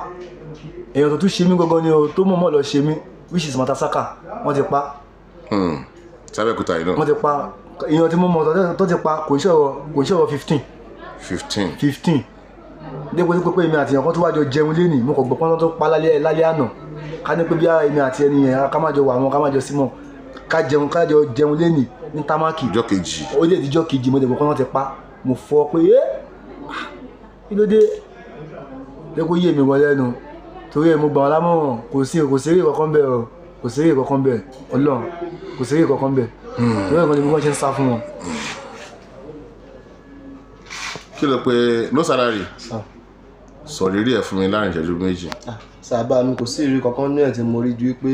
èèyàn tó tún ṣe mí gangan ni o tó mọ̀ọ́mọ̀ lọ ṣe mí which is Matasaka wọ́n ti pa. sábẹ́kúta yìí náà. wọ́n ti pa èèyàn tí mo mọ̀ tó ti pa kò ń ṣọ̀rọ̀ 15 dépò pé èmi àti èèyàn kan tó wájọ jẹun lénìí mo kò gbọ́ pọ́n tó pa lálẹ́ àná ká ní pé bí èmi àti ẹni yẹn ká má jọ wà wọn ká má jọ símọ̀ ká jọ jẹun lénìí ní támákì ìjọ kejì ó lè díjọ́ kejì mo dẹ̀ gbọ́ pọ́n ti pa mo fọ́ pé kí ló dé dépò yé mi wọlé nu torí ẹ̀ mo gbà wọn lámọ̀ràn kò sí eré kankan bẹ́ẹ̀ o kò sí eré kankan bẹ́ẹ̀ Ọlọ́run kò sí eré kankan bẹ́ẹ̀ torí ẹ̀ kan ni bí wọ́n ṣe ń sá fún wọn. kí ló pé no salary sọ rírí ẹ̀ fún mi láàrin ìṣẹ́jú méjì. sábà mi kò sí ìrírí kankan ní ẹ̀ tí mo rí ju pé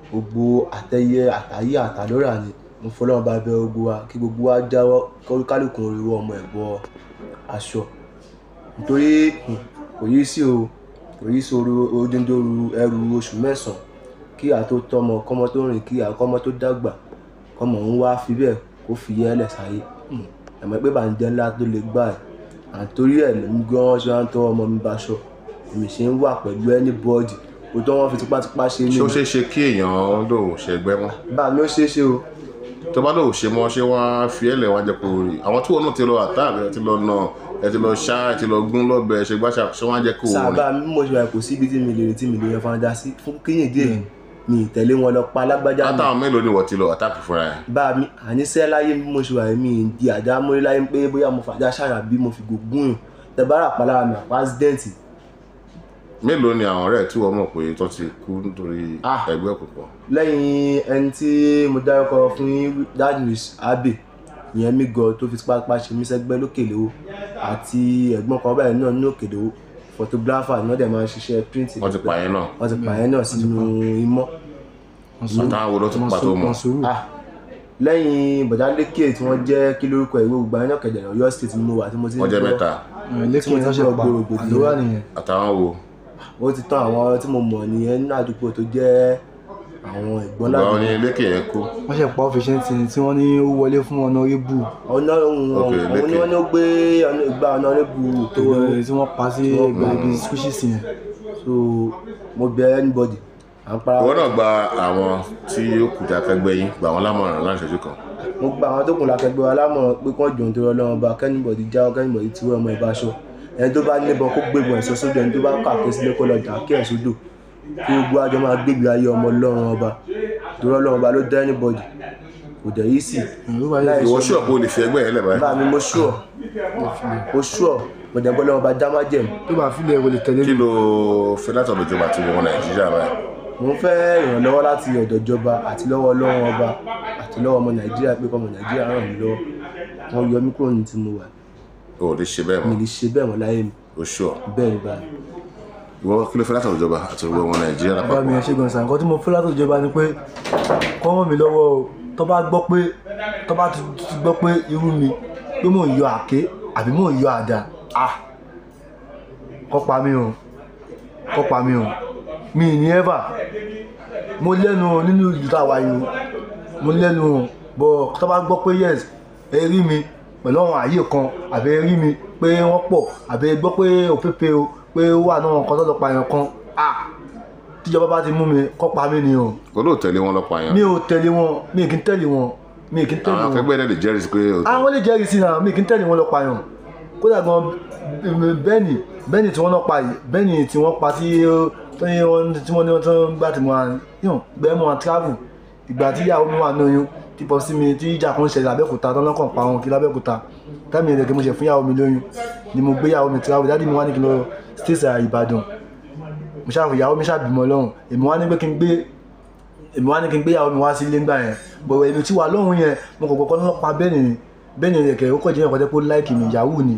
gbogbo àtẹ̀yẹ àtàyè àtàlọ́rà ni mo fọlọ́run bá bẹ gbogbo wa kí gbogbo wa jáwọ́ kálukú oríwó ọmọ ẹ̀bọ aṣọ nítorí kò yí sí odindoru ẹrù oṣù mẹ́sàn-án kí a tó tọmọ kọ́mọ tó rìn kí àkọ́mọ tó dàgbà kọ́mọ ń wá fi bẹ́ẹ̀ kó fi yẹ́lẹ̀ sáyé ẹ̀mọ́ pé bàǹjẹ́ ńlá tó lè gbà ẹ̀ àtòrí ẹ̀ lèmi gan ṣe wá ń tọ́ ọmọ mi báṣọ èmi ṣe ń wà pẹ̀lú anybody kò tó wọ́n fi tipátipá ṣe ní. ṣé ó ṣeé ṣe kí èèyàn lòun ṣẹgbẹ́ mọ́. bá a mi ó ṣeé ṣe o. tó bá lòun ṣe mọ́ ṣé wọ́n á fi ẹ̀lẹ̀ wá jẹ kó rí àwọn tí wọn náà ti lọ àtàbẹ̀ ẹ ti lọ nà ẹ ti lọ ṣá ẹ ti lọ gún lọ́bẹ̀ ṣe gbáṣà ṣé wọ́n á jẹ kó rí. sábà mo ṣe wà kò síbi tí mi lè retí mi lè yẹ fanda sí fún kíyìn díẹ̀ mi ìtẹ̀lé wọn lọ pa alágbájá mi. látàwọn mélòó ni wọ́n ti lọ àtàkì fúnra ẹ̀. bá mi àníṣẹ́ láyé bí mo ṣe wà mí di àdá mórí láyé pé bóyá mo fàjà ṣàrà bí mo fi gògùn yàn tẹ̀bára palára mi àpá accident. mélòó ni àwọn ọ̀rẹ́ tí wọ́n mọ̀ pé tó ti kú nítorí ẹgbẹ́ òkùnkùn. lẹ́yìn ẹni tí mo dárúkọ fún Dadris Abe ìyẹn mi gan tó fi tipátipá ṣe mí sẹ́gbẹ́ lókèlówó àti ẹ̀gbọ́n kan báyìí náà ní òkèlówó photographer ni wọ́n dẹ̀ máa ń ṣiṣẹ́ print. wọ́n ti pààyàn náà. wọ́n ti pààyàn náà sínú imọ́. àtàwọn wo ló ti pa tó mọ̀. lẹ́yìn bọ̀dá lékè tí wọ́n jẹ́ kí lórúkọ ìwé ògbà náà kẹ̀dẹ̀ Ọ̀yọ́ state ni mo wà tí mo ti ń wọ́n jẹ́ mẹ́ta. lẹ́kìn tó ṣe pa àdúrà nìyẹn. àtàwọn wo. ó ti tán àwọn tí mo mọ̀ nìyẹn nínú àdúgbò tó jẹ́ àwọn ẹ̀gbọ́n láti. báwo ni lékè yẹn kú. wọ́n ṣe pa ọ̀fíṣẹ́ntì tí wọ́n ní ó wọlé fún Honorable. òun ni wọ́n ní ó gbé ìgbà Honorable tó tí wọ́n pa sí ìgbà ibi squishes yẹn. so mo bẹ anybody. ìwọ náà gba àwọn tí ó kù jákẹ́gbẹ́ yín gbà wọ́n lámọ̀ràn láṣẹ́jú kan. mo gba àwọn tó kù lákẹgbẹ́ wa lámọ̀ràn pé kán jòun tó rọlọ́run bá kẹ́nìbọ̀dì jáwọ́ kẹ́nìbọ̀dì tí wọ́n ọmọ ìbáṣọ ẹni tó bá níbọn kó gbégbọn ẹ̀sọ́ sódò ẹni tó bá kàkẹ́ sílé kó lọ jà kí ẹ̀ sódò kí gbogbo àjọ máa gbégbé ayé ọmọ Ọlọ́run ọba tó rọlọ́run ọba ló dá anybody kò dẹ̀ yí sí. ìwọ ṣúọ̀ pé o lè fi ẹgbẹ́ yẹn lẹ̀ báyìí. bá mi mo ṣúọ̀ mo dẹ̀ bọ́ lọ́wọ́ ọba já má jẹ̀mú. tó bá fi lè wọlé tẹ̀lé. kí ló fẹ́ látọ̀dọ̀ ìjọba àti ìwọ̀n Nàìjíríà báyìí. mo fẹ́ ìrànlọ́wọ́ láti ọ̀dọ̀ ìjọba àti lọ́wọ́ Ọlọ́run ọba àti lọ́wọ́ ọmọ Nàìjíríà pé kọ́mọ Nàìjíríà ràn mí lọ́wọ́ wọ́n yọ mí kúrò ní tí mo wà. o ò lè ṣe bẹ́ẹ̀ mọ́. mi lè ṣe bẹ́ẹ̀ mọ́ láyé mi. o ṣúọ̀. bẹ́ẹ̀ ni báyìí. ìwọ kí ló fẹ́ látọ̀dọ̀ ìjọba àti ìwọ̀n Nàìjíríà lápapọ̀. bá mi ẹ ṣe gan san nǹkan tí mo fẹ́ látọ̀dọ̀ ìjọba ni pé kọ́ ràn mí lọ́wọ́ o tó bá gbọ́ pé irú mi pé mò ń yọ àké àbí mò ń yọ àdá kó pa mí o mi ní ever mo lẹ́nu nínú ìlú tàwa yìí mo lẹ́nu bọ̀ tó bá gbọ́ pé yes ẹ rí mi pẹ̀lú àwọn ààyè kan àbí ẹ rí mi pé wọ́n pọ̀ àbí ẹ gbọ́ pé òpépé o pé ó wà náà kan tó lọ pa èèyàn kan tíjọba bá ti mú mi kó pa mí ni o. kò ló tẹ̀lé wọn lọ pa èèyàn. mi ò tẹ̀lé wọn mi kì í tẹ̀lé wọn. àwọn akẹgbẹ́ rẹ̀ lè jẹ́rìí sí pé. àwọn lè jẹ́rìí sí náà mi kì í tẹ̀lé wọn lọ pa èèyàn kódà gan bẹ́ẹ̀ni tí wọ́n lọ pa yìí bẹ́ẹ̀ni tí wọ́n pa tí wọ́n ní wọ́n tó ń gbà tí mo hàn gbẹ́ mọ́ travel ìgbà tí ìyàwó mi wà ní oyún tí pọ̀ sí mi tí ìjà kan ṣẹlẹ̀ Abẹ́òkúta tán lọ́kàn pa wọn kí l'Abẹ́òkúta táìmì ẹ̀rẹ̀kẹ́ mo ṣe fún ìyàwó mi lóyún ni mo gbé ìyàwó mi travel dáàdì mi wá ní kí n lọ state Ìbàdàn mo ṣàfù ìyàwó mi ṣàbímọ lọ́hùn èmi wá ní kí n gbé ìyàwó mi wá sí ilé ńgbà yẹn bọ̀wọ̀ èmi tí wà lọ́hùn yẹn mo kò kọ́kọ́ lọ́ pa bẹ́ẹ̀ni ẹ̀rẹ̀kẹ́ ó kọ̀ jẹ́ ẹ̀kọ́ tẹ́ pé ó láìkì mi ìyàwó ni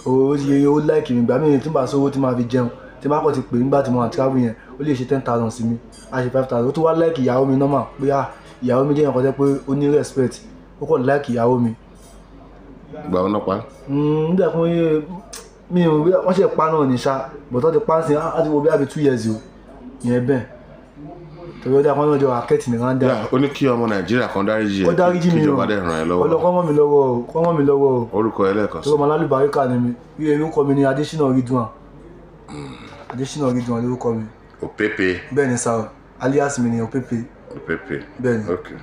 ó láìkì mi gbà mí tí n bá sówó tí máa fi jẹun tí máa kọ́ ti pè nígbà tí mo wà travel yẹn ó lè ṣe 10,000 sí mi a ṣe 5,000 ó tún wá like ìyàwó mi normal pé ìyàwó mi jẹ́ nǹkan tẹ́ pé ó ní respect ó kàn like ìyàwó mi. Ìgbà wọn náà pa. Nígbà pé mi ò rí wọ́n ṣe pa náà ní ṣá but wọ́n ti pa sí á ti wo bí i 2 years o ìyẹn bẹ́ẹ̀ torí ó dá kan náà jọ àkẹ́tì ní randa. Ó ní kí ọmọ Nàìjíríà kan dáríjì ó dáríjì mi o kíjọba dẹ̀ ràn ẹ́ lọ́wọ́. ọlọ́kọ́ mọ́ mi lọ́wọ́ o. Orúkọ ẹlẹ́ẹ̀kan sí. ọmọ alálùbáríkà ni mi bí orúkọ mi ni Adésínà Ridwan. Adésínà Ridwan lórúkọ mi. Opepe. Bẹ́ẹ̀ ni sá alias mi ni Opepe. Opepe. Bẹ́ẹ̀ ni. Okay.